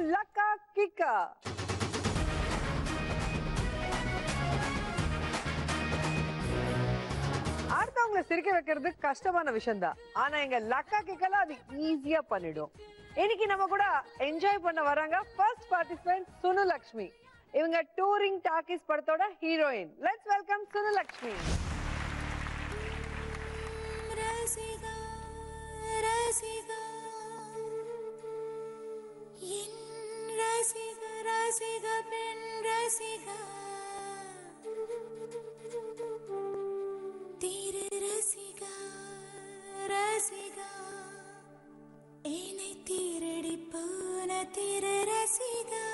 Lakka Kika. அடுத்தவங்களை சிரிக்க வைக்கிறது கஷ்டமான விஷயம் தான். ஆனா எங்க லக்கா கிக்கல அது ஈஸியா பண்ணிடும். இன்னைக்கு நம்ம கூட என்ஜாய் பண்ண வராங்க ஃபர்ஸ்ட் பார்ட்டிசிபென்ட் சுனு லக்ஷ்மி. இவங்க டூரிங் டாக்கீஸ் படத்தோட heroine. Let's welcome Sunu Lakshmi. ரசிகா ரசிகா என் ரசிகா ரசிகா பெண் ரசிகா திரு ரசிகா ரசிகா என்னை திருடி போன திரு ரசிகா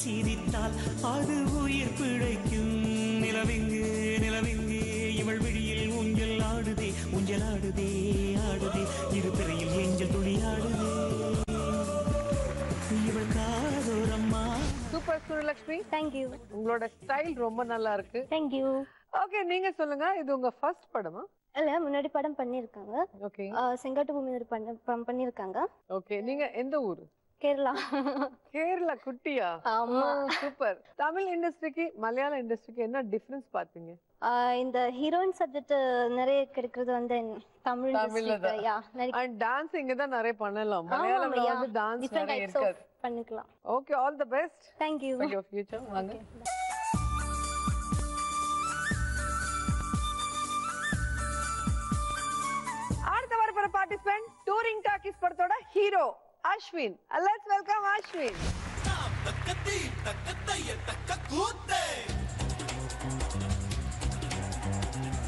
சிரித்தால் அது உயிர் பிழைக்கும். நிலவிங்கு நிலவிங்கு இவள் விழியில் ஊஞ்சல் ஆடுதே ஊஞ்சல் ஆடுதே ஆடுதே இரு பிறையில் ஏஞ்சல் துளி ஆடுதே இவள் காதோரம்மா. Super Sunu Lakshmi. Thank you. உங்களோட ஸ்டைல் ரொம்ப நல்லா இருக்கு. Thank you. ஓகே, நீங்க சொல்லுங்க, இது உங்க ஃபர்ஸ்ட் படமா? இல்ல, முன்னாடி படம் பண்ணிருக்காங்க. ஓகே. செங்காட்டு பூமி ஒரு படம் பண்ணிருக்காங்க. ஓகே, நீங்க எந்த ஊரு? கேரளா. கேரளா குட்டியா? ஆமா. சூப்பர். தமிழ் இண்டஸ்ட்ரிக்கு மலையாள இண்டஸ்ட்ரிக்கு என்ன டிஃபரன்ஸ் பாத்தீங்க? இந்த ஹீரோயின் சப்ஜெக்ட் நிறைய கிடைக்கிறது வந்து தமிழ் இண்டஸ்ட்ரிக்கு. யா, அண்ட் டான்ஸ் இங்க தான் நிறைய பண்ணலாம். மலையாளம்ல வந்து டான்ஸ் நிறைய இருக்காது. பண்ணிக்கலாம். Okay, all the best. Thank you. For your future. வாங்க. அடுத்த வார பார்ட்டிசிபென்ட் டூரிங் டாக்கீஸ் படத்தோட hero Ashwin. Let's welcome Ashwin. தக்கத்தி தக்கத்தைய தக்க கூத்தே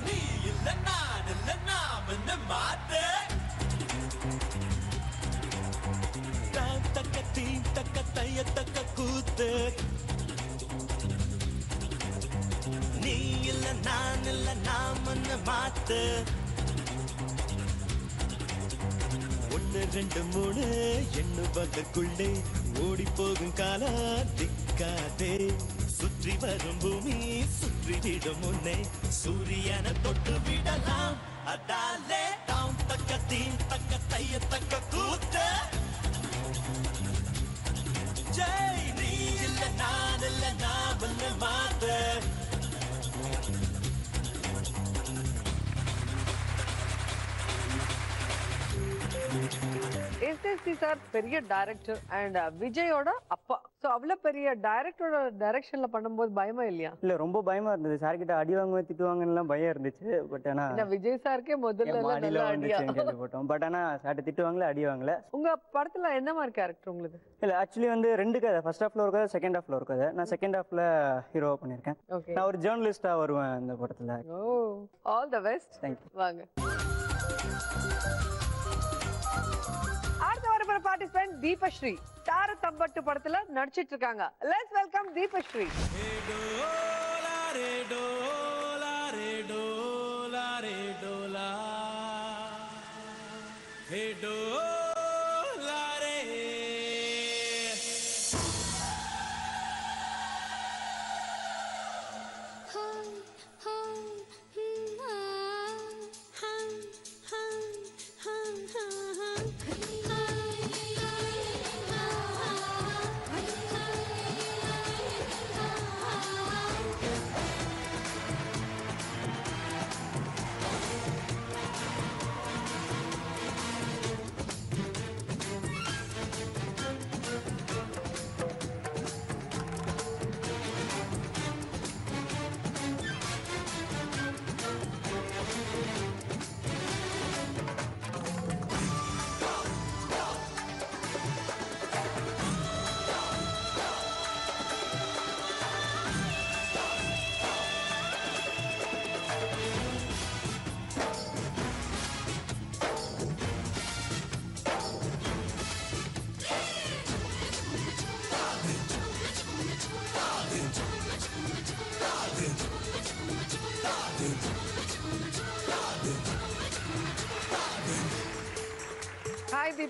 நீ இல்ல நான் இல்ல நாம மாத்தே தக்கத்தி தக்கத்தைய தக்க கூத்தே நீ இல்ல நான் இல்ல நாம மாத்தே ஒன்னு ரெண்டு மூணு எண்ணுவதற்குள்ளே ஓடி போகும் காலா திக்காதே சுற்றி வரும் பூமி சுற்றி விடும் முன்னே சூரியனை தொட்டு விடலாம் அதாலே தாம் தக்கத்தி தக்கத்தைய தக்க கூத்த ஜெய் நீ இல்ல நான் இல்ல நாம மாத்த எஸ்எஸ்சி சார் பெரிய டைரக்டர் அண்ட் விஜயோட அப்பா. சோ அவ்வளவு பெரிய டைரக்டரோட டைரக்ஷன்ல பண்ணும்போது பயமா இல்லையா? இல்ல, ரொம்ப பயமா இருந்தது. சார் கிட்ட அடி வாங்குவேன் திட்டுவாங்கன்னு பயம் இருந்துச்சு. பட் ஆனா விஜய் சாருக்கே முதல்ல நல்லா அடியா போட்டோம். பட் ஆனா சார் திட்டுவாங்களே அடி வாங்கல. உங்க படத்துல என்ன மாதிரி கேரக்டர் உங்களுக்கு? இல்ல, ஆக்சுவலி வந்து ரெண்டு கதை, ஃபர்ஸ்ட் ஹாஃப்ல ஒரு கதை, செகண்ட் ஹாஃப்ல ஒரு கதை. நான் செகண்ட் ஹாஃப்ல ஹீரோவா பண்ணிருக்கேன். நான் ஒரு ஜேர்னலிஸ்டா வருவேன் இந்த படத்துல. Oh, all the best. Thank you. வாங்க. அடுத்த வார பார்ட்டிசிபென்ட் தீபஸ்ரீ. தார தம்பட்டு படத்துல நடிச்சிட்டு இருக்காங்க. Let's welcome Deepashree. டோலா ரே டோலா ரே டோலா ரே டோலா ஹே டோலா ரே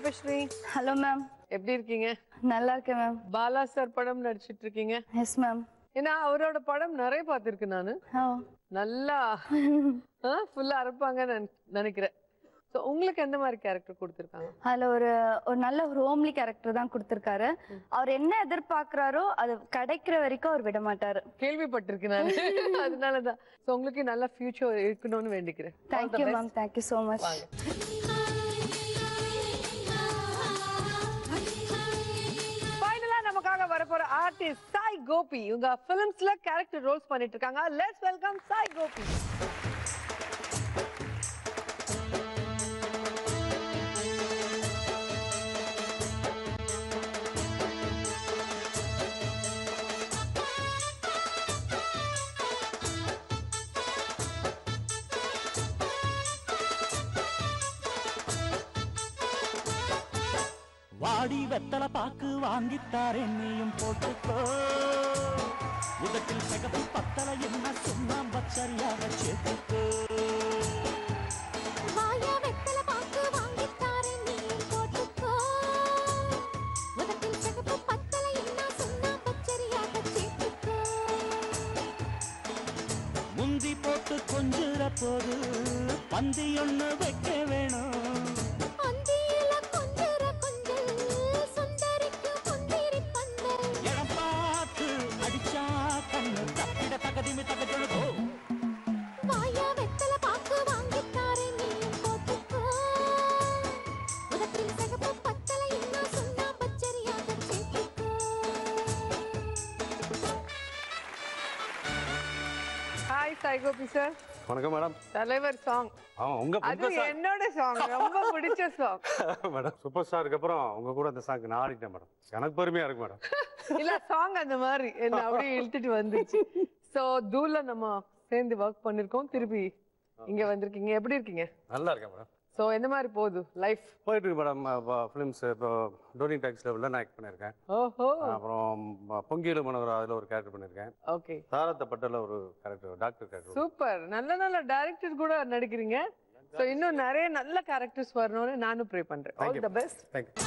தீபஸ்ரீ. Hello ma'am. எப்படி இருக்கீங்க? நல்லா இருக்கேன் மேம். பாலா சார் படம் நடிச்சிட்டு இருக்கீங்க? Yes ma'am. ஏன்னா அவரோட படம் நிறைய பார்த்திருக்கேன் நானு. நல்லா ஃபுல்லா அரைப்பாங்கன்னு நினைக்கிறேன். ஸோ உங்களுக்கு எந்த மாதிரி கேரக்டர் கொடுத்துருக்காங்க? அதில் ஒரு நல்ல ஒரு ஹோம்லி கேரக்டர் தான் கொடுத்துருக்காரு. அவர் என்ன எதிர்பார்க்குறாரோ அது கிடைக்கிற வரைக்கும் அவர் விட மாட்டாரு. கேள்விப்பட்டிருக்கேன் நான். அதனால தான். ஸோ உங்களுக்கு நல்ல ஃபியூச்சர் இருக்கணும்னு வேண்டிக்கிறேன். Thank you ma'am. Thank you so much. நமக்காக வரப்போற ஆர்டிஸ்ட் சாய் கோபி. இவங்க பிலிம்ஸ்ல கேரக்டர் ரோல்ஸ் பண்ணிட்டு இருக்காங்க. Let's welcome Sai Gopi. வாடி வெத்தலை பாக்கு வாங்கித்தார் என்னையும் போட்டுக்கோ உதட்டில் சகப்பு பத்தலை என்ன சொன்னாம் பச்சரியாக சேர்த்துக்கோ வாயா வெத்தலை பாக்கு வாங்கித்தார் என்னையும் போட்டுக்கோ உதட்டில் சகப்பு பத்தலை என்ன சொன்னாம் பச்சரியாக சேர்த்துக்கோ முந்தி போட்டு கொஞ்சுற போது பந்தி ஒண்ணு வைக்க வேணும் சாய் கோபி சார். வணக்கம் மேடம். தலைவர் சாங். அது என்னோட சாங், ரொம்ப பிடிச்ச சாங். மேடம் சூப்பர் ஸ்டாருக்கு அப்புறம் உங்க கூட அந்த சாங் நான் ஆடிட்டேன் மேடம். எனக்கு பெருமையா இருக்கு மேடம். இல்ல சாங் அந்த மாதிரி என்ன அப்படியே இழுத்துட்டு வந்துச்சு. சோ தூள்ல நம்ம சேர்ந்து ஒர்க் பண்ணிருக்கோம். திருப்பி இங்க வந்திருக்கீங்க. எப்படி இருக்கீங்க? நல்லா இருக்கேன் மேடம். சோ என்ன மாதிரி போகுது லைஃப்? போயிட்டு இருக்கு மேடம். ஃபிலிம்ஸ் இப்போ டோனிங் டாக்ஸ்ல நான் ஆக்ட் பண்ணியிருக்கேன். ஓஹோ. அப்புறம் பொங்கியில மனோரா அதுல ஒரு கேரக்டர் பண்ணியிருக்கேன். ஓகே. தாரத்தப்பட்டல ஒரு கேரக்டர், டாக்டர் கேரக்டர். சூப்பர். நல்ல நல்ல டைரக்டர் கூட நடிக்கிறீங்க. சோ இன்னும் நிறைய நல்ல கேரக்டர்ஸ் வரணும்னு நானும் ப்ரே பண்றேன். All the best. Thank you.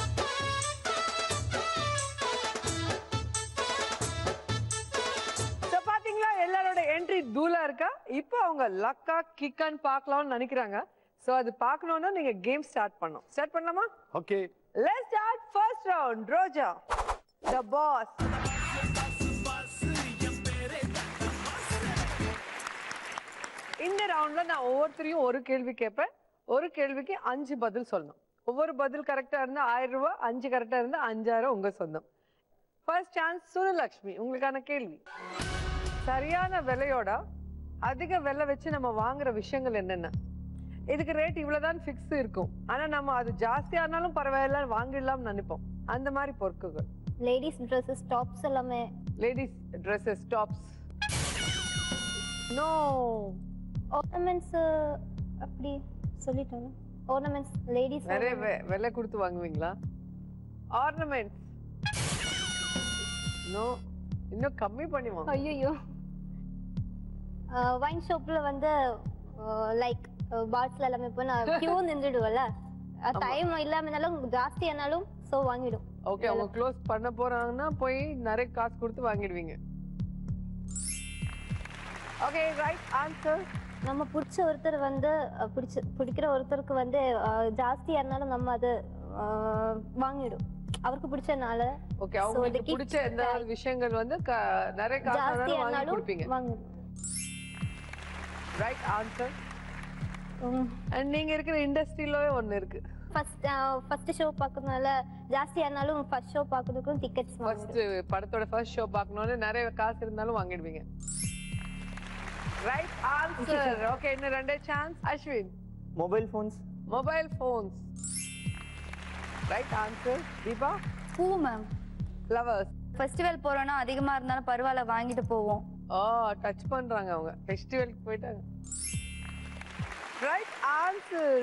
So பாத்தீங்களா எல்லாரோட என்ட்ரி தூளா இருக்கா. இப்போ அவங்க லக்கா கிக்கான்னு பார்க்கலாம்னு நினைக்கிறாங்க. சோ அது பார்க்கணும்னா நீங்க கேம் ஸ்டார்ட் பண்ணணும். ஸ்டார்ட் பண்ணலாமா? Okay. Let's start first round. Roja the boss. இந்த ரவுண்ட்ல நான் ஒவ்வொருத்தரையும் ஒரு கேள்வி கேட்பேன். ஒரு கேள்விக்கு 5 பதில் சொல்லணும். ஒவ்வொரு பதில் கரெக்டா இருந்தா 1000 ரூபாய், 5 கரெக்டா இருந்தா 5000 உங்க சொந்தம். First chance Sunalakshmi. உங்களுக்கான கேள்வி, சரியான விலையோட அதிக விலை வச்சு நம்ம வாங்குற விஷயங்கள் என்னென்ன? இதுக்கு ரேட் இவ்வளவுதான் ஃபிக்ஸ் இருக்கும். ஆனா நம்ம அது ஜாஸ்தியானாலும் பரவாயில்ல வாங்கிடலாம்னு நினைப்போம். அந்த மாதிரி பொருட்கள். லேடிஸ் ட்ரெஸ்ஸஸ், டாப்ஸ் எல்லாமே. Ladies dresses, tops. No. Ornaments அப்படி சொல்லிட்டோம். ஆர்னமெண்ட்ஸ் லேடிஸ் நிறைய விலை கொடுத்து வாங்குவீங்களா? Ornaments no. இன்னும் கம்மி பண்ணி வாங்க. ஐயோ. வைன் ஷாப்ல வந்து லைக் பாட்ஸ்ல எல்லாமே இப்போ நான் கியூ நின்றுடுவல. டைம் இல்லாமனாலும் ஜாஸ்தி ஆனாலும் சோ வாங்கிடும். ஓகே. அவங்க க்ளோஸ் பண்ண போறாங்கன்னா போய் நிறைய காசு கொடுத்து வாங்கிடுவீங்க. Okay, right answer. நம்ம பிடிச்ச ஒருத்தர் வந்து பிடிக்கிற ஒருத்தருக்கு வந்து ஜாஸ்தி ஆனாலும் நம்ம அது வாங்கிடும். அவருக்கு பிடிச்சனால. ஓகே. அவங்களுக்கு பிடிச்ச எந்த விஷயங்கள் வந்து நிறைய காசு ஆனாலும் வாங்கி கொடுப்பீங்க. வாங்கிடும். Right answer. அண்ட் நீங்க இருக்கிற இண்டஸ்ட்ரியிலவே ஒன்னு இருக்கு. ஃபர்ஸ்ட் ஷோ பார்க்கறதுனால ஜாஸ்தி ஆனாலும் ஃபர்ஸ்ட் ஷோ பார்க்கிறதுக்கும் டிக்கெட்ஸ் ஃபர்ஸ்ட் படத்தோட ஃபர்ஸ்ட் ஷோ பார்க்கணும்னு நிறைய காசு இருந்தாலும் வாங்கிடுவீங்க. Right answer. ஓகே, இன்னும் 2 chance. Ashwin. Mobile phones. Mobile phones. Right answer. Deepa. பூ மேம். ஃப்ளவர்ஸ். ஃபெஸ்டிவல் போறோம்னா அதிகமா இருந்தாலும் பரவாயில்ல வாங்கிட்டு போவோம். டச் பண்றாங்க அவங்க. ஃபெஸ்டிவலுக்கு போயிட்டாங்க. Right answer.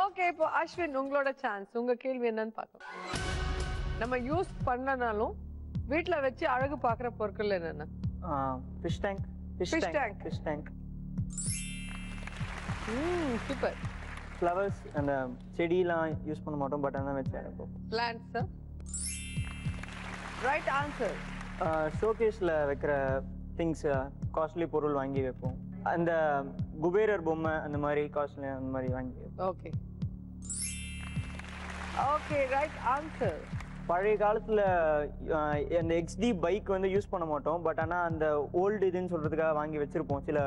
ஓகே, இப்போ அஸ்வின் உங்களோட சான்ஸ். உங்க கேள்வி என்னன்னு பார்க்கலாம். நம்ம யூஸ் பண்ணனாலும் வீட்ல வச்சு அழகு பார்க்குற பொருட்கள் என்னென்ன? Fish tank. Fish tank. Fish tank. Super. Flowers அந்த செடியெல்லாம் யூஸ் பண்ண மாட்டோம், பட் அதான் வச்சு அனுப்போம். பிளான்ட்ஸ். Right answer. ஷோகேஸில் வைக்கிற திங்ஸ், காஸ்ட்லி பொருள் வாங்கி வைப்போம். அந்த குபேரர் பொம்மை அந்த மாதிரி காஸ்ட்லி அந்த மாதிரி வாங்கி வைப்போம். Okay okay, right answer. பழைய காலத்தில் அந்த XD பைக் வந்து யூஸ் பண்ண மாட்டோம், பட் ஆனால் அந்த ஓல்டு இதுன்னு சொல்கிறதுக்காக வாங்கி வச்சுருப்போம். சில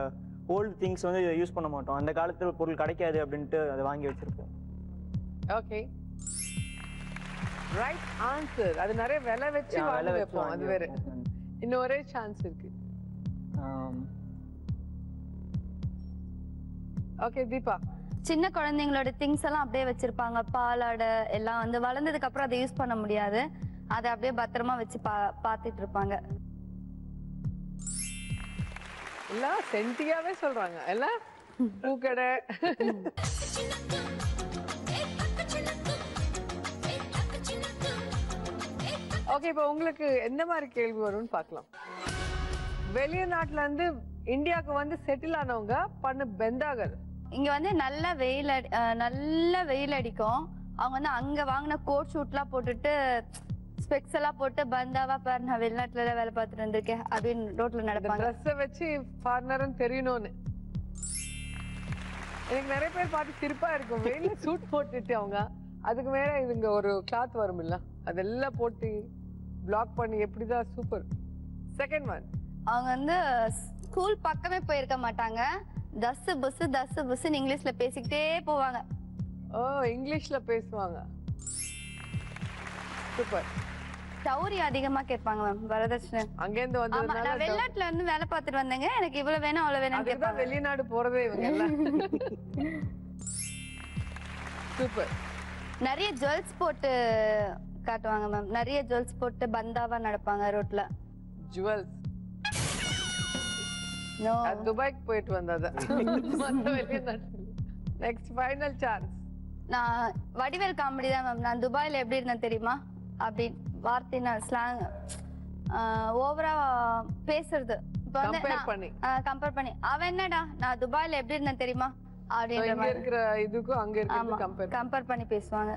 ஓல்டு திங்ஸ் வந்து யூஸ் பண்ண மாட்டோம், அந்த காலத்தில் பொருள் கிடைக்காது அப்படின்ட்டு அதை வாங்கி வச்சுருப்போம். Okay right answer. அது நிறைய விலை வச்சு வாங்கி வைப்போம், அது வேற. இன்னும் ஒரே சான்ஸ் இருக்கு. ஓகே தீபா. சின்ன குழந்தைங்களோட திங்ஸ் எல்லாம் அப்படியே வச்சிருப்பாங்க, பாலாடை எல்லாம் வந்து வளர்ந்ததுக்கு அப்புறம் அதை யூஸ் பண்ண முடியாது, அதை அப்படியே பத்திரமா வச்சு பார்த்துட்டு இருப்பாங்க. எல்லாம் சென்டியாவே சொல்றாங்க, எல்லாம் பூக்கடை. ஓகே, இப்போ உங்களுக்கு என்ன மாதிரி கேள்வி வரும்னு பார்க்கலாம். வெளிநாட்டுல இருந்து இந்தியாவுக்கு வந்து செட்டில் ஆனவங்க பண்ண பெந்தாகல். இங்க வந்து நல்ல வெயில் அடிக்கும். அவங்க வந்து அங்க வாங்கின கோட் ஷூட்லாம் போட்டுட்டு ஸ்பெக்ஸ் எல்லாம் போட்டு பந்தாவா பாரு நான் வெளிநாட்டுல வேலை பார்த்துட்டு இருந்திருக்கேன் அப்படின்னு ரோட்ல நடப்பாங்க. ட்ரெஸ்ஸை வச்சு ஃபாரினர்னு தெரியணும்னு. எனக்கு நிறைய பேர் பார்த்து சிரிப்பா இருக்கும், வெயில சூட் போட்டுட்டு அவங்க அதுக்கு மேல இதுங்க ஒரு கிளாத் வரும் இல்ல, அதெல்லாம் போட்டு பிளாக் பண்ணி எப்படிதான். சூப்பர். Second one. அவங்க வந்து ஸ்கூல் பக்கமே போயிருக்க மாட்டாங்க, தஸ் புஸ் இங்கிலீஷ்ல பேசிக்கிட்டே போவாங்க. ஓ, இங்கிலீஷ்ல பேசுவாங்க. சூப்பர். டவுரி அதிகமா கேட்பாங்க மேம், வரதட்சணை. அங்க இருந்து ஆமா, நான் வெளிநாட்டுல இருந்து வேலை பார்த்துட்டு வந்தேங்க, எனக்கு இவ்வளவு வேணும் அவ்வளவு வேணும் கேட்பாங்க. வெளிநாடு போறதே இவங்க எல்லாம். சூப்பர். நிறைய ஜுவல்ஸ் போட்டு காட்டுவாங்க மேம், நிறைய ஜுவல்ஸ் போட்டு பந்தாவா நடப்பாங்க ரோட்ல. ஜுவல்ஸ். நோ, துபாய்க்கு போயிட்டு வந்தத. Next final chance. நான் வடிவேல் காமெடி தான் மேம். நான் துபாயில எப்படி இருந்தேன் தெரியுமா அப்படின்னு வார்த்தை நான் ஸ்லாங் ஓவரா பேசுறது. இப்போ வந்து கம்பேர் பண்ணி அவன் என்னடா நான் துபாயில எப்படி இருந்தேன் தெரியுமா அப்படின்ற மாதிரி இருக்கிற இதுக்கும் அங்க இருக்கிறது கம்பேர் பண்ணி பேசுவாங்க.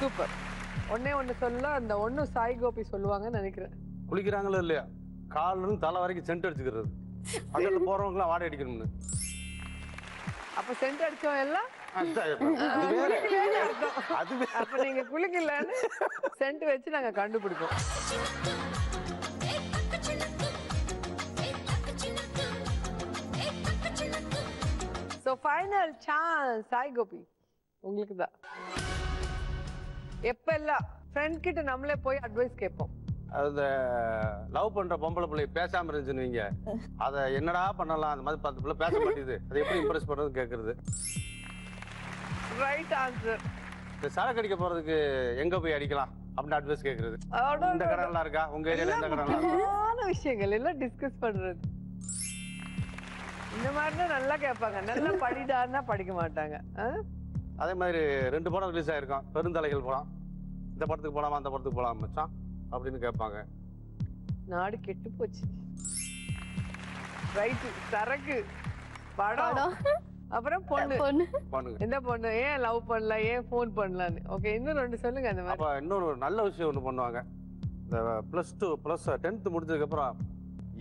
சூப்பர். ஒண்ணே ஒண்ணு சொல்ல, அந்த ஒண்ணு சாய் கோபி சொல்லுவாங்கன்னு நினைக்கிறேன். குளிக்கிறாங்களோ இல்லையா, காலிலிருந்து தலை வரைக்கும் சென்ட் அடிச்சுக்கிறது. அங்கே போறவங்கலாம் வாடகை அடிக்கணும்னு. அப்ப சென்ட் அடிச்சவன் எல்லாம் அது அப்ப நீங்க குளிக்கலன்னு சென்ட் வச்சு நாங்க கண்டுபிடிப்போம். So final chance Sai Gopi உங்களுக்கு தான். எப்பெல்லாம் ஃப்ரெண்ட் கிட்ட நம்மளே போய் அட்வைஸ் கேட்போம். அந்த லவ் பண்ற பொம்பளை பிள்ளை பேசாம இருந்துச்சுன்னு வைங்க, அதை என்னடா பண்ணலாம், அந்த மாதிரி 10 பிள்ளை பேச மாட்டேங்குது, அதை எப்படி இம்ப்ரெஸ் பண்றது கேட்கறது. Right answer. இந்த சரக்கு அடிக்க போறதுக்கு எங்க போய் அடிக்கலாம் அப்படின்னு அட்வைஸ் கேட்கறது. இந்த கடன்லாம் இருக்கா உங்க ஏரியால, இந்த கடன்லாம் விஷயங்கள் எல்லாம் டிஸ்கஸ் பண்றது. இந்த மாதிரி நல்லா கேட்பாங்க. நல்லா படிடான்னா படிக்க மாட்டாங்க. அதே மாதிரி 2 படம் ரிலீஸ் ஆயிருக்கும், பெருந்தலைகள் படம். இந்த படத்துக்கு போலாமா அந்த படத்துக்கு போலாமா மச்சான் அப்படின்னு கேட்பாங்க. நாடு கெட்டு போச்சு. ரைட். சரக்கு, படம், அப்புறம் பொண்ணு. எந்த பொண்ணு ஏன் லவ் பண்ணல, ஏன் போன் பண்ணலான்னு. ஓகே, இன்னும் 2 சொல்லுங்க அந்த மாதிரி. அப்ப இன்னொரு நல்ல விஷயம் ஒண்ணு பண்ணுவாங்க. இந்த +2 10th முடிஞ்சதுக்கு அப்புறம்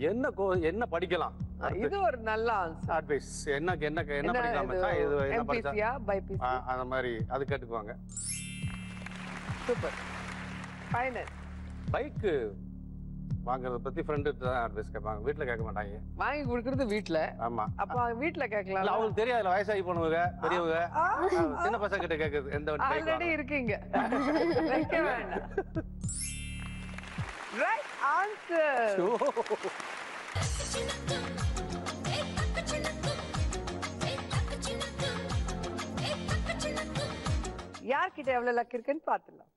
என்ன படிக்கலாம், இது ஒரு நல்ல ஆன்சர். அட்வைஸ். என்ன படிக்கலாம் மச்சான், இது என்ன படிச்சா பைபிசியா அந்த மாதிரி அது கேட்டுக்குவாங்க. சூப்பர். ஃபைனல். பைக் வாங்குறத பத்தி ஃப்ரெண்டு தான் அட்வைஸ் கேட்பாங்க, வீட்ல கேட்க மாட்டாங்க. வாங்கி கொடுக்கறது வீட்ல. ஆமா, அப்ப வீட்ல கேட்கலாம். அவங்களுக்கு தெரியாதுல, வயசாகி போனவங்க பெரியவங்க சின்ன பசங்க கிட்ட கேக்குறது. எந்த வண்டி ஆல்ரெடி இருக்கீங்க, வைக்க வேண்டாம். Right answer. யார்கிட்ட எவ்வளவு லக் இருக்குன்னு பார்த்துடலாம்.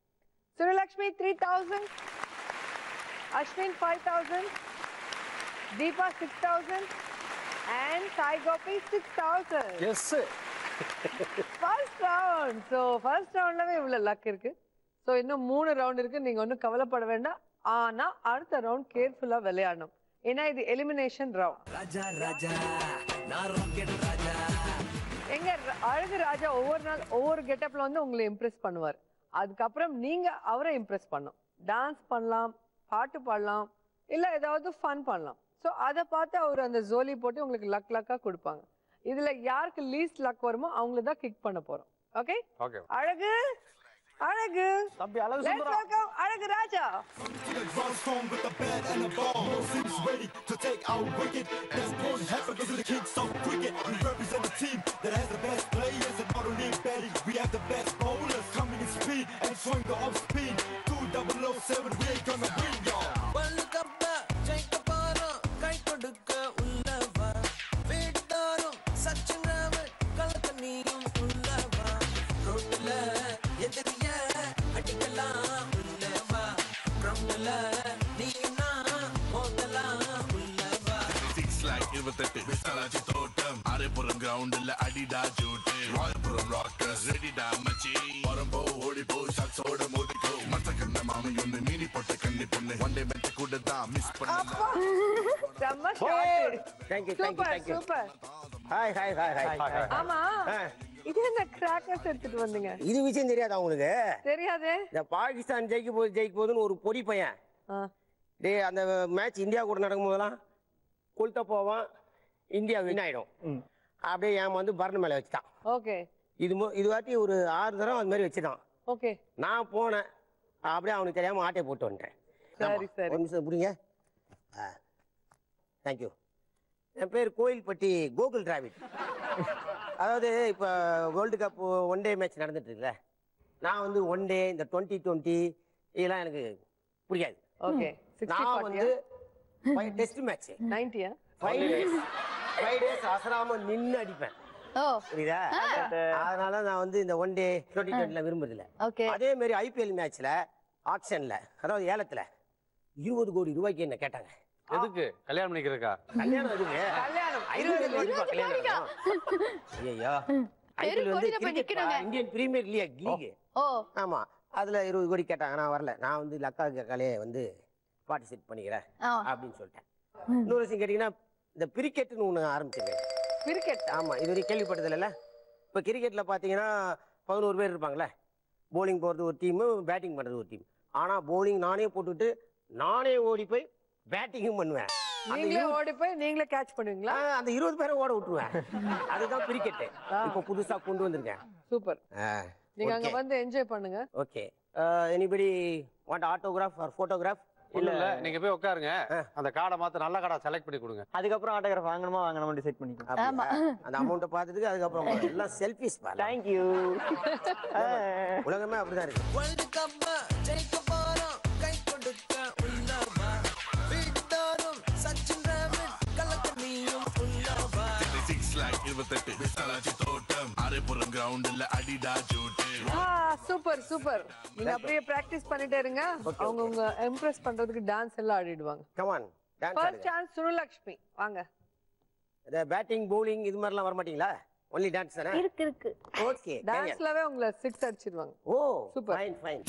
Suralakshmi 3000, Ashwin 5000, Deepa 6000 and Sai Gopi 6000. Yes. First round. So first ரவுண்ட்லவே இவ்வளவு லக் இருக்கு. சோ இன்னும் 3 ரவுண்ட் இருக்கு, நீங்க ஒன்றும் கவலைப்பட வேண்டாம். ஆனா அடுத்த ரவுண்ட் கேர்ஃபுல்லா விளையாடணும். ஏன்னா இது எலிமினேஷன் ரவுண்ட். ராஜா ராஜா நான் ராக்கெட் ராஜா. எங்க அழகு ராஜா ஒவ்வொரு நாள் ஒவ்வொரு கெட்டப்ல வந்து உங்களை இம்ப்ரெஸ் பண்ணுவார். அதுக்கப்புறம் நீங்க அவரை இம்ப்ரெஸ் பண்ணும். டான்ஸ் பண்ணலாம், பாட்டு பாடலாம், இல்ல ஏதாவது ஃபன் பண்ணலாம். ஸோ அதை பார்த்து அவர் அந்த ஜோலி போட்டு உங்களுக்கு லக்கா கொடுப்பாங்க. இதுல யாருக்கு லீஸ்ட் லக் வருமோ அவங்கள தான் கிக் பண்ண போறோம். Okay okay. அழகு அழகு தம்பி அழகு Let's சுந்தரம். welcome அழகு ராஜா. Run strong with the bat and the ball. Seems ready to take out wicket. That's going to happen because of the kings of cricket. We represent the team that has the best players and not only batting. We have the best bowlers coming in speed and showing the off speed. 2007 we ain't gonna win y'all. World Cup ஜெயிக்க போறோம் கை கொடுக்க உள்ளவா. வீட்டாரும் சச்சின் ராவல் கலக்க நீயும் உள்ளவா. ரோட்ல எதிரிய அடிக்கலாம் உள்ளவா. கிரவுண்ட்ல நீனா மோதலாம் உள்ளவா. 28 விசாலாச்சி தோட்டம் அரைப்புறம் கிரவுண்ட்ல அடிடா ஜூட்டு ராயபுரம் ராக்கர்ஸ் ரெடிடா மச்சி வரம்போ ஓடிப்போ ஷாட்ஸோட மோதிக்கோ மத்த கண்ண மாமி ஒண்ணு மீறி போட்ட கண்ணி பொண்ணு ஒன் டே மேட்ச் கூட தான் மிஸ் பண்ணல. செம்ம shot. Thank you. Super. Hi. ஆமா இது என்ன கிராக்கர்ஸ் எடுத்துட்டு வந்தீங்க? இது விஷயம் தெரியாதா உங்களுக்கு? தெரியாதே. இந்த பாகிஸ்தான் ஜெயிக்க போகுதுன்னு ஒரு பொடி பையன் டேய் அந்த மேட்ச் இந்தியா கூட நடக்கும் போதெல்லாம் கொளுத்த போவான், இந்தியா வின் ஆயிடும். அப்படியே ஏன் வந்து பரண மேல வச்சுட்டான். ஓகே. இது வாட்டி ஒரு 6 தடவை அந்த மாதிரி வச்சுட்டான். ஓகே. நான் போனேன், அப்படியே அவனுக்கு தெரியாம ஆட்டையை போட்டு வந்துட்டேன். சரி சரி. ஒரு நிமிஷம் புரியுங்க. தேங்க்யூ. என் பேர் கோயில்பட்டி கோகுல் டிராவிட். அதாவது இப்போ world cup one day match நடந்துட்டு இருக்குல்ல, நான் வந்து ஒன் டே இந்த 2020 இதெல்லாம் எனக்கு பிடிக்காது. ஓகே. நான் வந்து டெஸ்ட் மேட்ச் 90 5 டேஸ் அசராம நின்று அடிப்பேன். புரியுதா? அதனால நான் வந்து இந்த ஒன் டே 2020 விரும்புறதில்ல. அதே மாதிரி ஐபிஎல் மேட்ச்ல ஆக்ஷன்ல, அதாவது ஏலத்துல 20 கோடி ரூபாய்க்கு என்ன கேட்டாங்க. எதுக்கு? கல்யாணம் பண்ணிக்கிறக்கா? கல்யாணம் எதுக்கு? கல்யாணம் 20 கோடி ரூபாய் கல்யாணம். ஐயோ ஐபிஎல் வந்து இந்தியன் பிரீமியர் லீக். ஆமா, அதுல 20 கோடி கேட்டாங்க. நான் வரல. நான் வந்து லக்கா கலையை வந்து பார்ட்டிசிபேட் பண்ணிக்கிறேன் அப்படின்னு சொல்லிட்டேன். இன்னொரு விஷயம் கேட்டீங்கன்னா, இந்த கிரிக்கெட்னு ஒன்று ஆரம்பிச்சிருக்கேன். கிரிக்கெட்? ஆமா, இது வரைக்கும் கேள்விப்பட்டதில்ல. இப்போ கிரிக்கெட்ல பாத்தீங்கன்னா 11 பேர் இருப்பாங்களே. போலிங் போறது ஒரு டீம், பேட்டிங் பண்றது ஒரு டீம். ஆனா போலிங் நானே போட்டுட்டு நானே ஓடி போய் பேட்டிங்கும் பண்ணுவேன். நீங்களே ஓடி போய் நீங்களே கேட்ச் பண்ணுவீங்களா? அந்த 20 பேரை ஓட விட்டுருவேன். அதுதான் கிரிக்கெட். இப்போ புதுசா கொண்டு வந்திருக்கேன். சூப்பர். நீங்க அங்க வந்து என்ஜாய் பண்ணுங்க. Okay. Anybody want autograph or photograph? இல்ல, நீங்க போய் உட்காருங்க. அந்த கார்டை மாத்த நல்ல கார்டா செலக்ட் பண்ணி கொடுங்க. அதுக்கப்புறம் ஆட்டோகிராஃப் வாங்கணுமா வாங்கணுமா டிசைட் பண்ணிக்கலாம். ஆமா, அந்த அமௌண்ட்டை பார்த்துட்டு அதுக்கப்புறம் எல்லாம் செல்ஃபிஸ் பாரு. Thank you. உலகமே அப்படிதான் இருக்கு. வேர்ல்ட் கப் ஜெயிக்க போறோம் கை கொடுக்க உள்ளவா. வீட்டாரும் சச்சின் ராவல் கலக்க நீயும் உள்ளவா. 28 விசாலாச்சி தோட்டம் அரைப்புறம் கிரவுண்ட்ல அடிடா ஜூட்டு. Super super. நீங்க அப்படியே பிராக்டிஸ் பண்ணிட்டே இருங்க. அவங்க உங்க இம்ப்ரெஸ் பண்றதுக்கு டான்ஸ் எல்லாம் ஆடிடுவாங்க. Come on, dance. First chance Sunulakshmi, வாங்க. இந்த பேட்டிங் பவுலிங் இது மாதிரிலாம் வர மாட்டீங்களா? ஒன்லி டான்ஸ் தானே? இருக்கு. ஓகே. டான்ஸ்லவே உங்களை 6 அடிச்சிடுவாங்க. ஓ சூப்பர். Fine fine.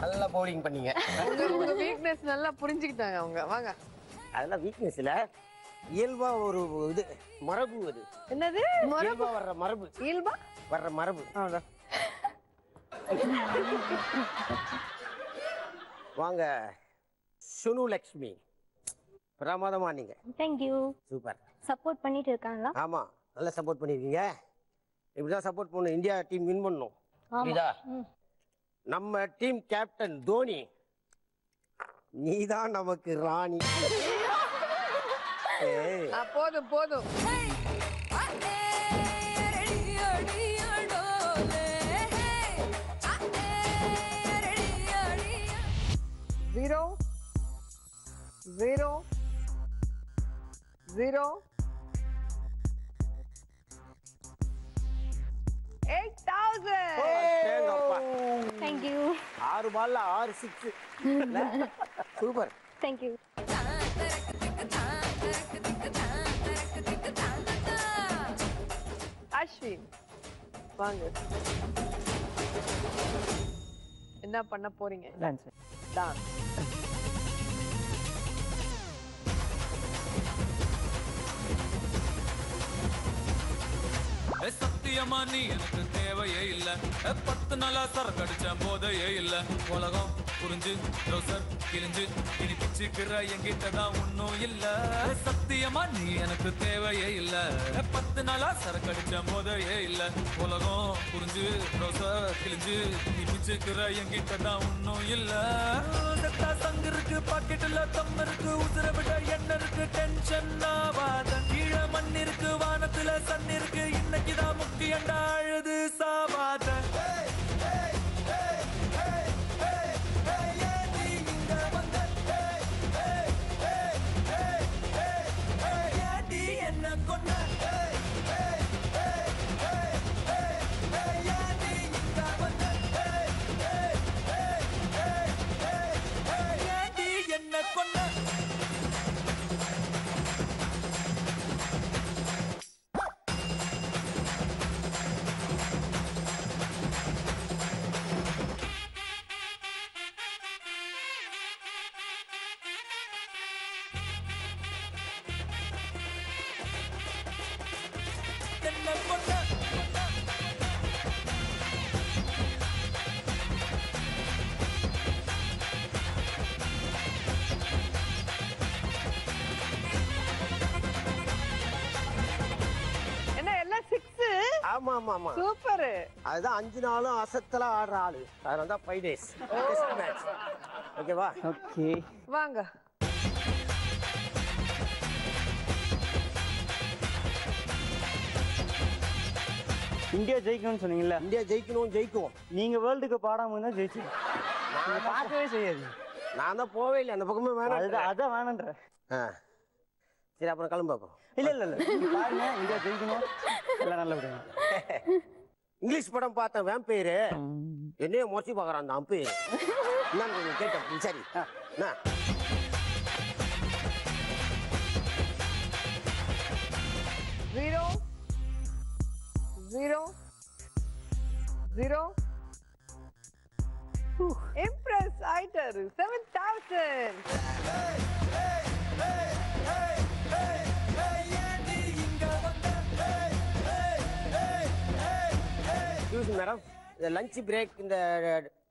நல்லா பவுலிங் பண்ணீங்க. உங்க வீக்னஸ் நல்லா புரிஞ்சுக்கிட்டாங்க அவங்க. வாங்க. அதெல்லாம் வீக்னஸ் இல்ல, இயல்பா ஒரு இது மரபு. அது என்னது? இயல்பா வர்ற மரபு. இயல்பா வர்ற மரபு. வாங்க சுனு லக்ஷ்மி, பிரமாதமா நீங்க. தேங்க்யூ. சூப்பர். சப்போர்ட் பண்ணிட்டு இருக்காங்களா? ஆமா, நல்லா சப்போர்ட் பண்ணிருக்கீங்க. இப்படிதான் சப்போர்ட் பண்ணணும். இந்தியா டீம் வின் பண்ணணும். புரியுதா? நம்ம டீம் கேப்டன் தோனி, நீதான் நமக்கு ராணி. போதும் போதும். 0 0 0 8,000. தேங்க்யூ. 6 பால்ல 6 6. சூப்பர். தேங்க்யூ. அஸ்வின் வாங்க. என்ன பண்ண போறீங்க? டான்ஸ். டான்ஸ். சத்தியமா நீ எனக்கு தேவையே இல்ல, 10 நாளா சரக்கடிச்ச போதையே இல்ல. உலகம் புரிஞ்சு ட்ரௌசர் கிழிஞ்சு இனி பிச்சுக்கிற என்கிட்ட தான் ஒன்னும் இல்ல. சத்தியமா நீ எனக்கு தேவையே இல்ல, 10 நாளா சரக்கடிச்ச போதையே இல்ல. உலகம் புரிஞ்சு ட்ரௌசர் கிழிஞ்சு இனி பிச்சுக்கிற என்கிட்ட தான் ஒன்னும் இல்ல. சங்கு இருக்கு, பாக்கெட்டுல தம் இருக்கு, உசுர விட எண்ணெய் இருக்கு, டென்ஷன் ஆவாத. கீழ மண் இருக்கு, வானத்துல சன் இருக்கு, இன்னைக்குதான் முக்கியண்டா அழுது சாவாத. என்ன கொண்ட என்ன கொண்ட ஆமா ஆமா ஆமா சூப்பர். அதுதான் 5 நாளும் அசத்தலா ஆடுற ஆளு. அதனால தான் 5 days டெஸ்ட் மேட்ச். ஓகேவா? ஓகே வாங்க. இந்தியா ஜெயிக்கணும்னு சொன்னீங்கல்ல? இந்தியா ஜெயிக்கும். நீங்க வேர்ல்டு கப் ஆடாம இருந்தா ஜெயிச்சு. நான் பார்க்கவே செய்யாது. நான் தான் போவே இல்லை அந்த பக்கமே. வேணாம். அதான் வேணான்ற. சரி அப்புறம் கிளம்பு. அப்புறம் இல்ல பாருங்க, இந்தியா ஜெயிக்கணும். எல்லாம் நல்லபடியா. இங்கிலீஷ் படம் பார்த்தேன், வேம்பயர். என்னைய முறைச்சி பார்க்கறான் அந்த அம்பையர். என்னன்னு கேட்டேன். சரி என்ன 0 0 0. இம்ப்ரெஸ் ஆயிட்டாரு. 7,000. மேடம், இந்த லஞ்ச் பிரேக், இந்த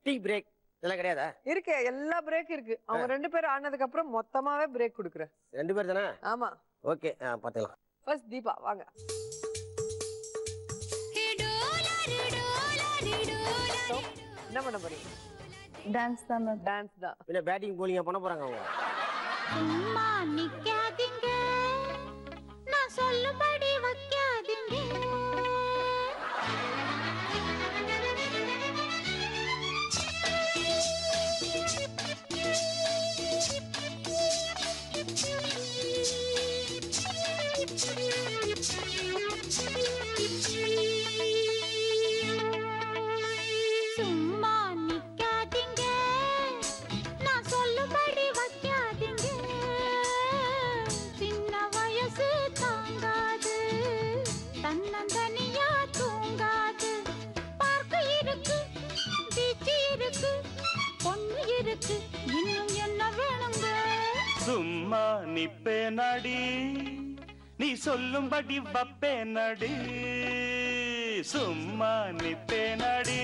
டீ பிரேக் இதெல்லாம் கிடையாதா? இருக்கு, எல்லா பிரேக் இருக்கு. அவங்க 2 பேரும் ஆனதுக்கு அப்புறம் மொத்தமாவே பிரேக் கொடுக்குறேன். 2 பேர் தானே? ஆமா. ஓகே, பாத்துக்கலாம். ஃபர்ஸ்ட் தீபா வாங்க. என்ன பண்ண போறீங்க? டான்ஸ் தான் மேம். டான்ஸ் தான். பின்ன பேட்டிங் போலிங்க பண்ண போறாங்க அவங்க. சும்மா நிக்காதீங்க, நான் சொல்லும்படி வைக்காதீங்க. சும்மா நிக்காதீங்க, நான் சொல்லும்படி வைக்காதீங்க. சின்ன வயசு தாங்காது, தன்னந்தனியா தூங்காது. பார்க்க இருக்கு, பீச்சு இருக்கு, பொண்ணு இருக்கு இன்னும் என்ன வேணுங்க சும்மா நிப்பே நடி நீ சொல்லும்படி வப்பே நடி சும்மா நிப்பே நடி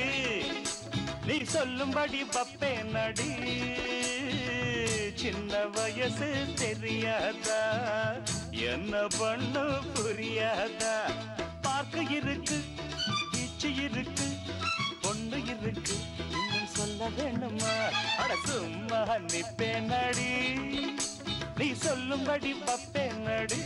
நீ சொல்லும்படி வப்பே நடி சின்ன வயசு தெரியாதா என்ன பண்ணு புரியாதா பார்க்க இருக்கு இச்சு இருக்கு பொண்ணு இருக்கு இன்னும் சொல்ல வேணுமா அட சும்மா நிப்பே நடி நீ சொல்லும்படி பப்பே நடி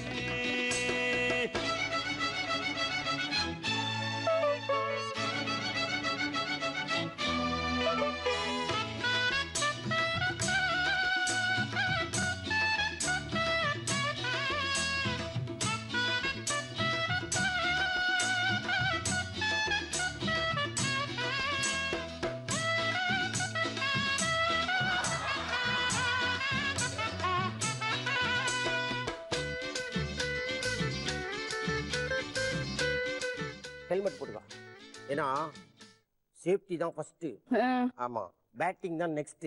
ஹெல்மெட் போட்டுக்கோ ஏன்னா சேஃப்டி தான் ஃபர்ஸ்ட் ஆமா பேட்டிங் தான் நெக்ஸ்ட்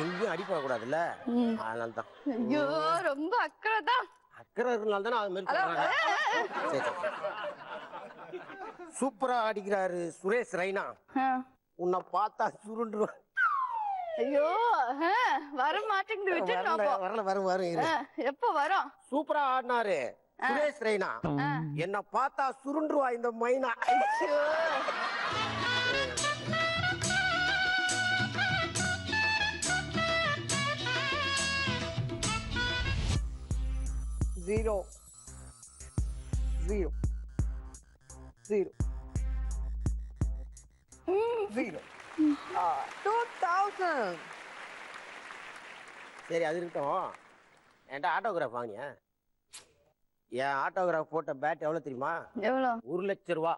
எங்கேயும் அடிப்பட கூடாதுல்ல அதனால தான் ஐயோ ரொம்ப அக்கறை தான் அக்கறை இருந்தால தானே அது மாதிரி சொல்றாங்க சூப்பரா அடிக்கிறாரு சுரேஷ் ரெய்னா உன்னை பார்த்தா சுருண்டு ஐயோ வர மாட்டேங்குது விட்டு வரல வரும் எப்ப வரும் சூப்பரா ஆடினாரு சுரேஷ் ரெய்னா என்ன பார்த்தா சுருண்டுவா இந்த மைனா ஜீரோ ஜீரோ ஜீரோ ஜீரோ 2000 சரி அது இருக்கட்டும் என்கிட்ட ஆட்டோகிராஃப் வாங்கிய என் ஆட்டோகிராஃப் போட்ட பேட் எவ்வளவு தெரியுமா எவ்வளவு 1 லட்சம் ரூபா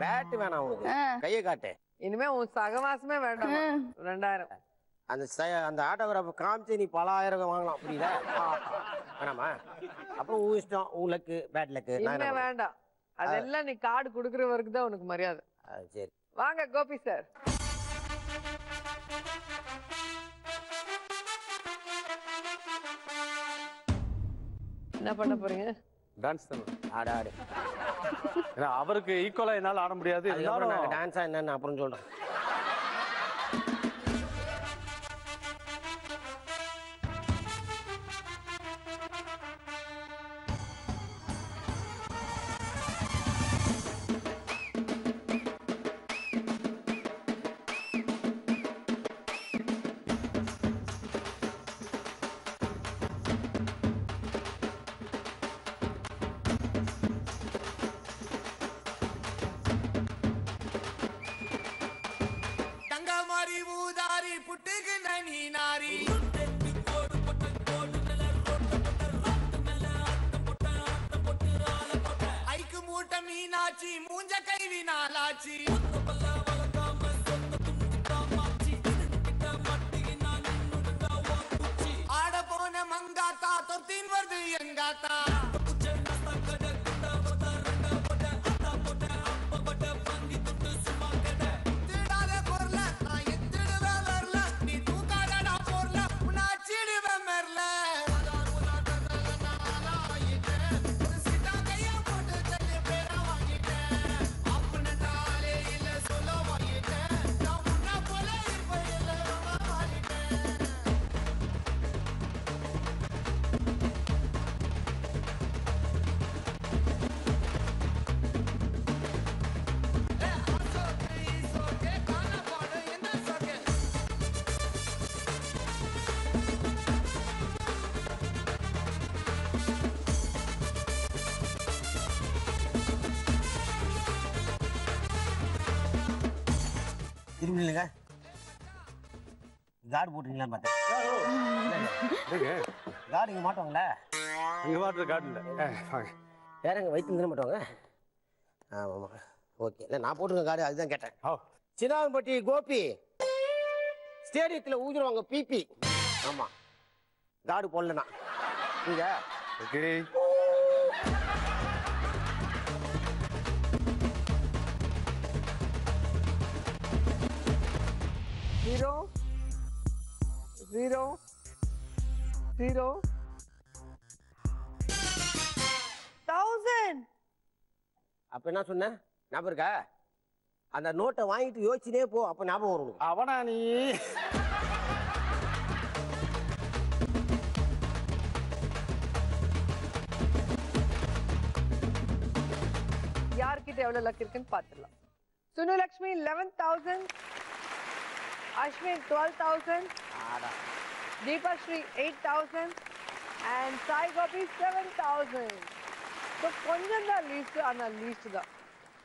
பேட் வேணாம் உனக்கு கையை காட்டு இனிமே உன் சகவாசமே வேண்டாம் 2000 அந்த ஆட்டோகிராஃப் காமிச்சு நீ பல ஆயிரம் வாங்கலாம் புரியுதா வேணாமா அப்புறம் உன் இஷ்டம் உன் லக்கு பேட் லக்கு இனிமே வேண்டாம் அதெல்லாம் நீ கார்டு குடுக்குற வரைக்கும் தான் உனக்கு மரியாதை சரி வாங்க கோபி சார் என்ன பண்ண போறீங்க டான்ஸ் தான் ஆடு ஆடு அவருக்கு ஈக்குவலா என்னால ஆட முடியாது டான்ஸா என்னன்னு அப்புறம் சொல்றேன் மூஞ்ச கைவி நாளாச்சி ஆட போன மங்காத்தா தொத்தின் வருது எங்காத்தா திரும்பி இல்லைங்க கார்டு போட்டுருங்களான்னு பார்த்தேன் கார்டு இங்கே மாட்டோங்களே இங்கே மாட்டுற கார்டு இல்லை வேற எங்கே வயிற்று தானே மாட்டோங்க ஆமாம் ஓகே இல்லை நான் போட்டுருங்க கார்டு அதுதான் கேட்டேன் சின்னாம்பட்டி கோபி ஸ்டேடியத்தில் ஊதுருவாங்க பிபி ஆமாம் கார்டு போடலண்ணா நீங்கள் ஓகே 0 0 0 1000. அப்ப என்ன சொன்ன ஞாபகம் இருக்கா? அந்த நோட்டை வாங்கிட்டு யோசிச்சுனே போ, அப்ப ஞாபகம் வரும். அவனா நீ? யார்கிட்ட எவ்வளவு லக் இருக்குன்னு பார்த்துடலாம். சுனுலக்ஷ்மி 11,000, அஸ்வின் 12,000, தீபாஸ்ரீ 8,000 and சாய் கோபி 7,000. ஸோ கொஞ்சம் தான் லீஸ்ட், ஆனால் லீஸ்ட் தான்.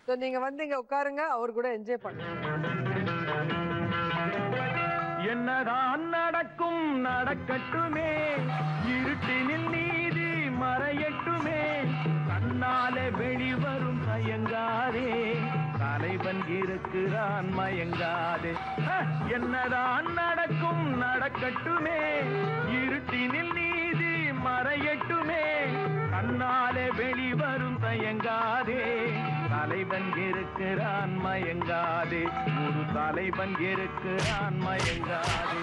ஸோ நீங்க வந்து இங்க உட்காருங்க, அவர் கூட என்ஜாய் பண்ணுங்க. என்னதான் நடக்கும் நடக்கட்டுமே, இருட்டினில் நீதி மறையட்டுமே, கண்ணாலே வெளிவரும் தயங்காதே, தலைவன் இருக்கிறான் மயங்காதே. என்னதான் நடக்கும் நடக்கட்டுமே, இருட்டினில் நீதி மறையட்டுமே, கண்ணாலே வெளிவரும் தயங்காதே, தலைவன் இருக்கிறான் மயங்காதே, ஒரு தலைவன் இருக்கிறான் மயங்காதே.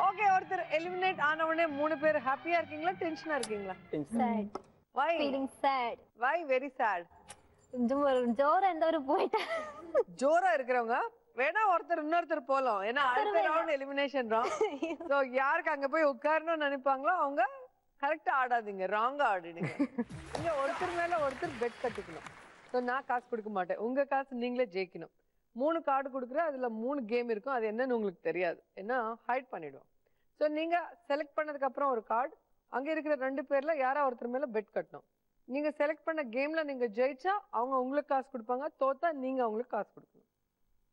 ஓகே, ஒருத்தர் எலிமினேட் ஆன உடனே 3 பேர் ஹாப்பியா இருக்கீங்களா, டென்ஷனா இருக்கீங்களா? sad. Why? Feeling sad. Why very sad? ஜோரா இருந்தவரு போயிட்டா. ஜோரா இருக்கிறவங்க வேணா ஒருத்தர் இன்னொருத்தர் போலாம், ஏன்னா அடுத்த ரவுண்ட் எலிமினேஷன் ரவுண்ட். சோ யாருக்கு அங்க போய் உட்காரணும்னு நினைப்பாங்களோ அவங்க கரெக்டா ஆடாதீங்க, ராங்கா ஆடிடுங்க. இங்க ஒருத்தர் மேல ஒருத்தர் பெட் கட்டிக்கணும். சோ நான் காசு கொடுக்க மாட்டேன், உங்க காசு நீங்களே ஜெயிக்கணும். 3 கார்டு கொடுக்குறேன், அதுல 3 கேம் இருக்கும், அது என்னன்னு உங்களுக்கு தெரியாது, ஏன்னா ஹைட் பண்ணிடுவோம். ஸோ நீங்க செலக்ட் பண்ணதுக்கு அப்புறம் ஒரு கார்டு, அங்க இருக்கிற 2 பேர்ல யாரா ஒருத்தர் மேல பெட் கட்டணும். நீங்க செலக்ட் பண்ண கேம்ல நீங்க ஜெயிச்சா அவங்க உங்களுக்கு காசு கொடுப்பாங்க, தோத்தா நீங்க அவங்களுக்கு காசு கொடுக்கணும்.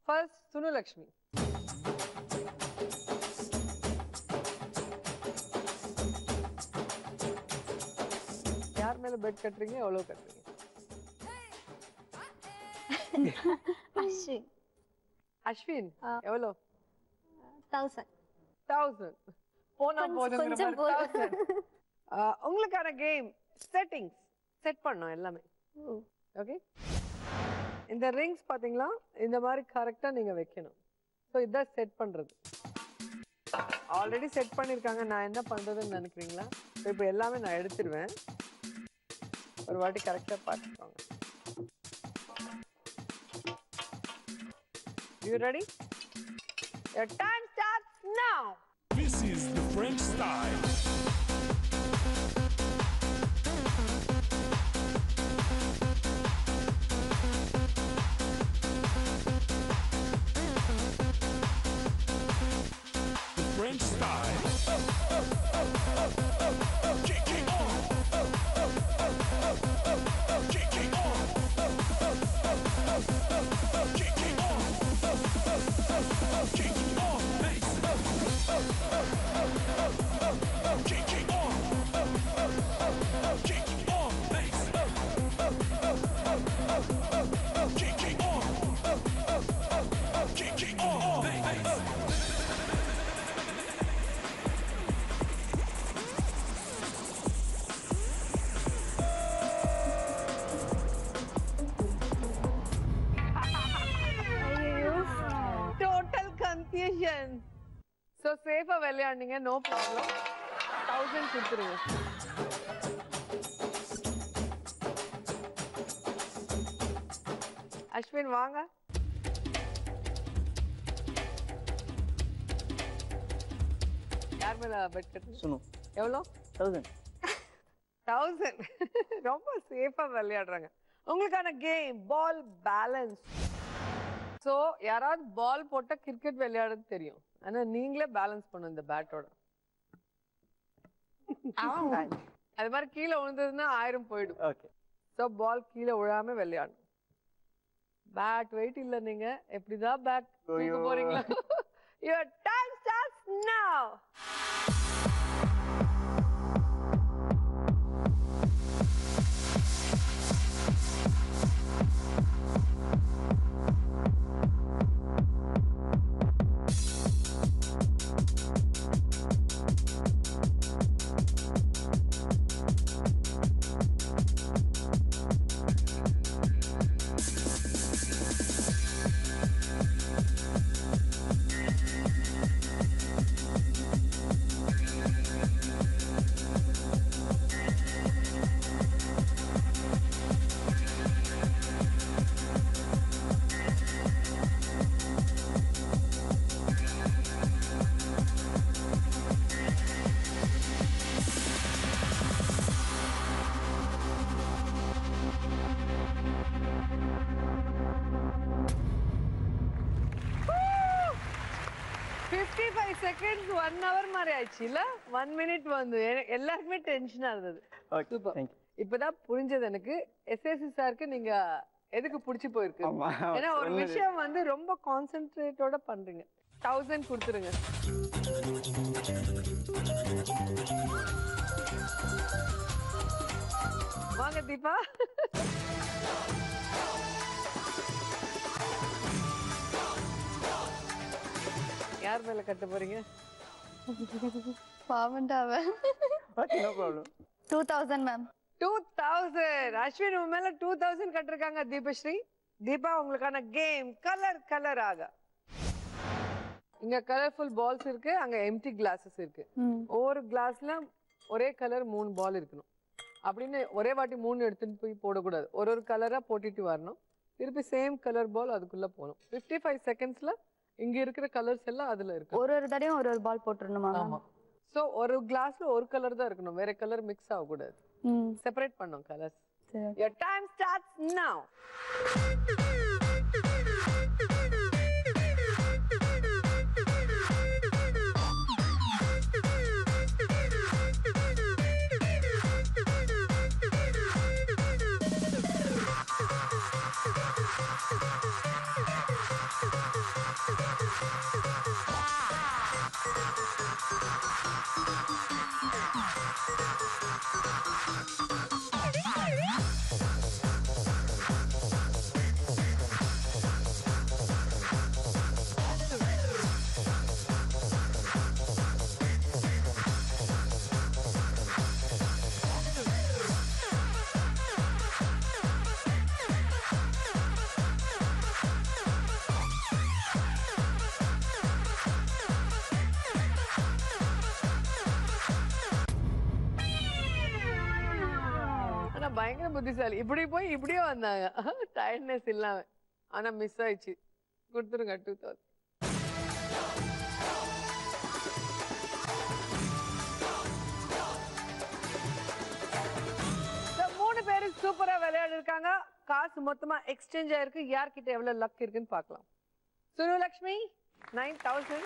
ஃபர்ஸ்ட் சுனுலக்ஷ்மி. யார் மேல பெட் கட்டுறீங்க, எவ்வளவு கட்டுறீங்க? அஸ்வின். அஸ்வின் எவ்வளவு? 1000. 1000 போனா போதுங்கிற மாதிரி 1000. உங்களுக்கான கேம் செட்டிங்ஸ் செட் பண்ணோம் எல்லாமே. ஓகே, இந்த ரிங்ஸ் பாத்தீங்களா, இந்த மாதிரி கரெக்டா நீங்க வைக்கணும். ஸோ இதான் செட் பண்றது. ஆல்ரெடி செட் பண்ணிருக்காங்க, நான் என்ன பண்றதுன்னு நினைக்கிறீங்களா? ஸோ இப்போ எல்லாமே நான் எடுத்துருவேன், ஒரு வாட்டி கரெக்டா பார்த்துக்கோங்க. You ready? Your time starts now. This is the French style. The French style. Kick it on. Kick it on. Kick it on. Kick it on, bass. Kick it on. Kick it on, bass. Kick it on. Kick it on, bass. Total confusion. So safe ஆ விளையாடுங்க, no problem. 1000 கொடுத்துருங்க. அஸ்வின் வாங்க. யார் மேல bed கட்டணும்? சுனு. எவ்வளோ? 1000. 1000. ரொம்ப சேஃபா விளையாடுறாங்க. உங்களுக்கான கேம் பால் பேலன்ஸ். ஸோ யாராவது பால் போட்டா கிரிக்கெட் விளையாடுறது தெரியும், ஆனா நீங்களே பேலன்ஸ் பண்ணும் இந்த பேட்டோட. அது மாதிரி கீழே விழுந்ததுன்னா 1000 போயிடும். ஓகே. ஸோ பால் கீழே விழாம விளையாடணும். பேட் வெயிட் இல்ல, நீங்க எப்படிதான் பேட் தூக்க போறீங்களா? Your time starts now. Seconds 1 hour மாதிரி ஆயிடுச்சு இல்ல 1 minute வந்து எல்லாருக்குமே டென்ஷனா இருந்தது சூப்பர் இப்பதான் புரிஞ்சது எனக்கு எஸ்எஸ்சி சாருக்கு நீங்க எதுக்கு புடிச்சு போயிருக்கு ஏன்னா ஒரு விஷயம் வந்து ரொம்ப கான்சென்ட்ரேட்டோட பண்றீங்க 1000 கொடுத்துருங்க வாங்க தீபா யார் மேல கட்ட போறீங்க பாவண்டாவ okay no problem 2000 ma'am 2000 Ashwin உன் மேல 2000 கட்டிருக்காங்க தீபஸ்ரீ தீபா உங்களுக்கான கேம் கலர் ஆக இங்க கலர்ஃபுல் பால்ஸ் இருக்கு அங்க எம்டி கிளாஸஸ் இருக்கு ஒவ்வொரு கிளாஸ்ல ஒரே கலர் 3 பால் இருக்கணும் அப்படின்னு ஒரே வாட்டி 3 எடுத்துட்டு போய் போடக்கூடாது ஒரு கலரா போட்டுட்டு வரணும் திருப்பி சேம் கலர் பால் அதுக்குள்ள போகணும் 55 செகண்ட்ஸ்ல இங்க இருக்கிற கலர்ஸ் எல்லாம் அதுல இருக்கு ஒரு தடவையும் ஒரு பால் போட்டுறணுமா ஆமா சோ ஒரு கிளாஸ்ல ஒரு கலர் தான் இருக்கணும் வேற கலர் மிக்ஸ் ஆக கூடாது செப்பரேட் பண்ணோம் colours your time starts now பயங்கர புத்திசாலி இப்படி போய் இப்படியே வந்தாங்க டயர்ட்னஸ் இல்லாம ஆனா மிஸ் ஆயிடுச்சு கொடுத்துருங்க 2000 மூணு பேரு சூப்பரா விளையாடி இருக்காங்க காசு மொத்தமா எக்ஸ்சேஞ்ச் ஆயிருக்கு யார்கிட்ட எவ்வளவு லக் இருக்குன்னு பார்க்கலாம் சுனுலக்ஷ்மி 9000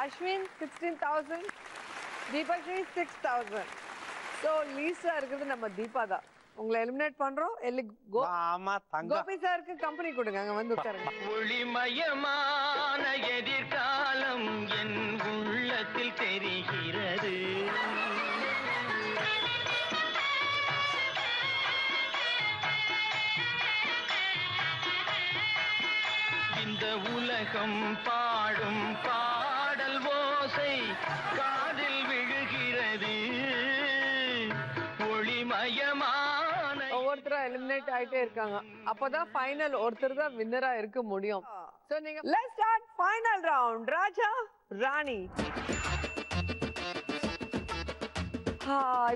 அஸ்வின் 16000 தீபஸ்ரீ 6000 சோ லீஸ்டா இருக்குது நம்ம தீபா தான் உங்களை எலிமினேட் பண்றோம் கோபி சாருக்கு கம்பெனி கொடுங்க அங்க வந்து உட்காருங்க ஒளிமயமான எதிர்காலம் என் உள்ளத்தில் தெரிகிறது இந்த உலகம் பாடும் பாடல் ஓசை காதில் விழுகிறது ஒவ்வொருத்தரா எலிமினேட் ஆயிட்டே இருக்காங்க அப்பதான் ஃபைனல் ஒருத்தர் தான் வின்னரா இருக்க முடியும் சோ நீங்க let's start final round Raja Rani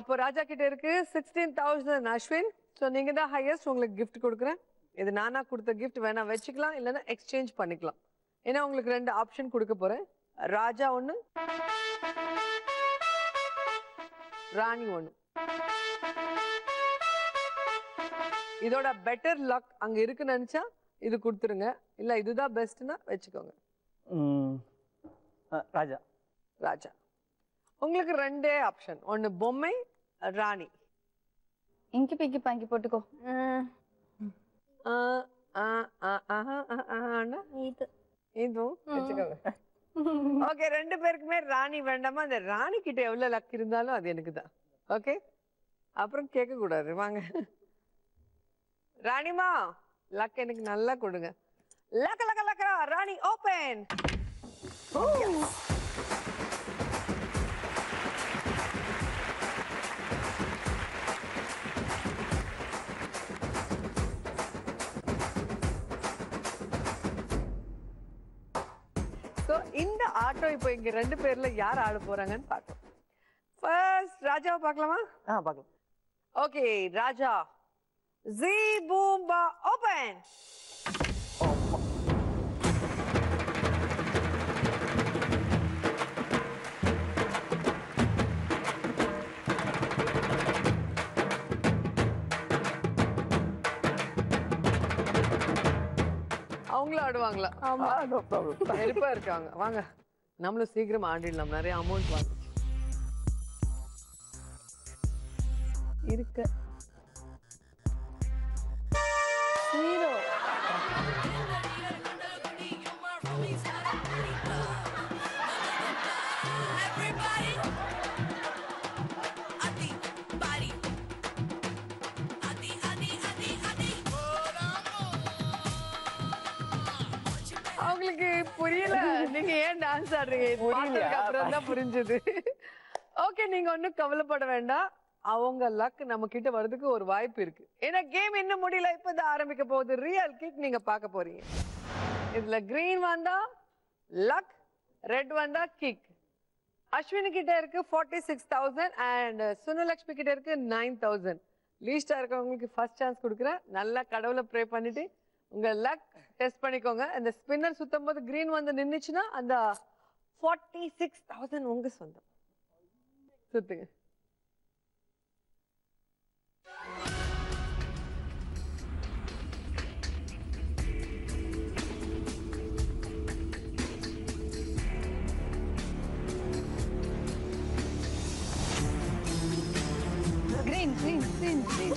இப்போ ராஜா கிட்ட இருக்கு 16000 அஸ்வின் சோ நீங்க தான் ஹையஸ்ட் உங்களுக்கு கிஃப்ட் கொடுக்குறேன் இது நானா கொடுத்த கிஃப்ட் வேணா வச்சுக்கலாம் இல்லைன்னா எக்ஸ்சேஞ்ச் பண்ணிக்கலாம் ஏன்னா உங்களுக்கு 2 ஆப்ஷன் கொடுக்க போறேன் ராஜா ஒண்ணு ராணி ஒண்ணு இதோட பெட்டர் லக் அங்க இருக்குன்னு நினைச்சா இது கொடுத்துருங்க இல்ல இதுதான் பெஸ்ட்னா வச்சுக்கோங்க ராஜா ராஜா உங்களுக்கு 2 ஆப்ஷன் ஒன்னு பொம்மை ராணி இங்கி பிங்கி பாங்கி போட்டுக்கோ இதுவும் வச்சுக்கோங்க ஓகே 2 பேருக்குமே ராணி வேண்டாமா அந்த ராணி கிட்ட எவ்வளவு லக் இருந்தாலும் அது எனக்கு தான் ஓகே அப்புறம் கேட்க கூடாது வாங்க ராணிமா லக் எனக்கு நல்லா கொடுங்க லக்க லக்க லக்கா ராணி ஓபன் சோ இந்த ஆட்டோ இப்போ இங்க 2 பேர்ல யார் ஆட போறாங்கன்னு பார்க்கலாம் ஃபர்ஸ்ட் ராஜாவை பார்க்கலாமா பார்க்கலாம் ஓகே ராஜா ஜி பூம்பா ஓபன் அவங்களும் ஆடுவாங்களா நோ ப்ராப்ளம் ஹெல்ப்பா இருக்காங்க வாங்க நம்மளும் சீக்கிரம் ஆடிடலாம், நிறைய அமௌண்ட் வாங்க இருக்கு. ஹீரோ அவங்களுக்கு புரியல நீங்க ஏன் டான்ஸ் ஆடுறீங்க, பார்த்ததுக்கு அப்புறம் தான் புரிஞ்சது. ஓகே, நீங்க ஒன்னும் கவலைப்பட வேண்டாம், அவங்க லக் நம்ம கிட்ட வர்றதுக்கு ஒரு வாய்ப்பு இருக்கு. ஏன்னா கேம் இன்னும் முடியல, இப்பதான் ஆரம்பிக்க போகுது. ரியல் கிக் நீங்க பார்க்க போறீங்க. இதுல கிரீன் வந்தா லக், ரெட் வந்தா கிக். அஸ்வினி கிட்ட இருக்கு 46,000 அண்ட் சுனுலக்ஷ்மி கிட்ட இருக்கு 9,000. லீஸ்டா இருக்கவங்களுக்கு ஃபர்ஸ்ட் சான்ஸ் கொடுக்குறேன். நல்லா கடவுளை ப்ரே பண்ணிட்டு உங்க லக் டெஸ்ட் பண்ணிக்கோங்க. அந்த ஸ்பின்னர் சுத்தும் போது கிரீன் வந்து நின்னுச்சுன்னா அந்த 46,000 உங்க சொந்தம். சுத்துங்க. Green, green, green, green.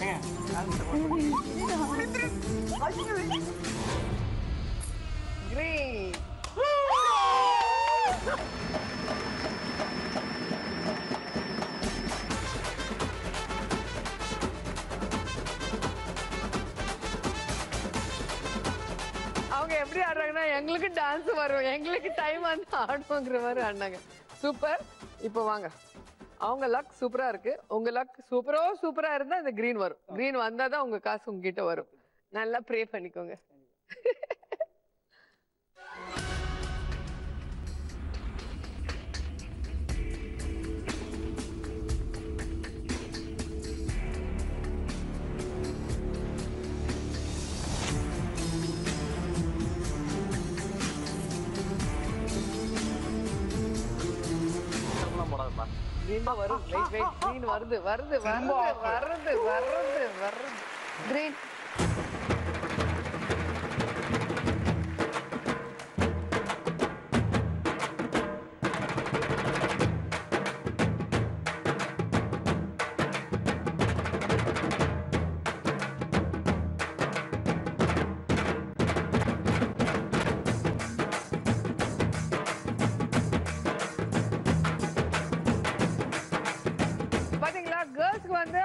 Green. அவங்க எப்படி ஆடுறாங்கன்னா எங்களுக்கு டான்ஸ் வரும், எங்களுக்கு டைம் வந்து ஆடுவோங்கிற மாதிரி ஆடினாங்க. சூப்பர். இப்போ வாங்க, அவங்க லக் சூப்பரா இருக்கு, உங்க லக் சூப்பரா இருந்தா இந்த கிரீன் வரும். கிரீன் வந்தாதான் உங்க காசு உங்ககிட்ட வரும். நல்லா ப்ரே பண்ணிக்கோங்க. கிரீன் வரும். வெயிட் வெயிட், கிரீன் வருது வருது வருது வருது வருது வருது. கிரீன்.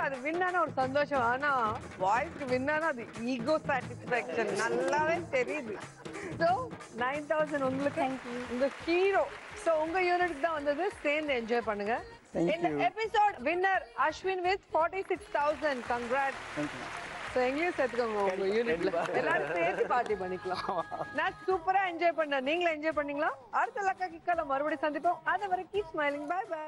அது வின்னான ஒரு சந்தோஷம், ஆனா பாய்ஸ்க்கு வின்னான அது ஈகோ சாட்டிஸ்ஃபேக்ஷன் நல்லாவே தெரியுது. சோ 9,000 உங்களுக்கு உங்க ஹீரோ. சோ உங்க யூனிட் தான் வந்தது, சேர்ந்து என்ஜாய் பண்ணுங்க. இந்த episode winner Ashwin with 46,000. Congrats. So எங்கேயும் சேர்த்துக்கோங்க உங்க யூனிட்ல, எல்லாரும் சேர்த்து பார்ட்டி பண்ணிக்கலாம். நான் சூப்பரா என்ஜாய் பண்ணேன், நீங்களும் என்ஜாய் பண்ணீங்களா? அடுத்த லக்கா கிக்கால மறுபடியும் சந்திப்போம். அது வரைக்கும் கீப் ஸ்மைலிங். By by.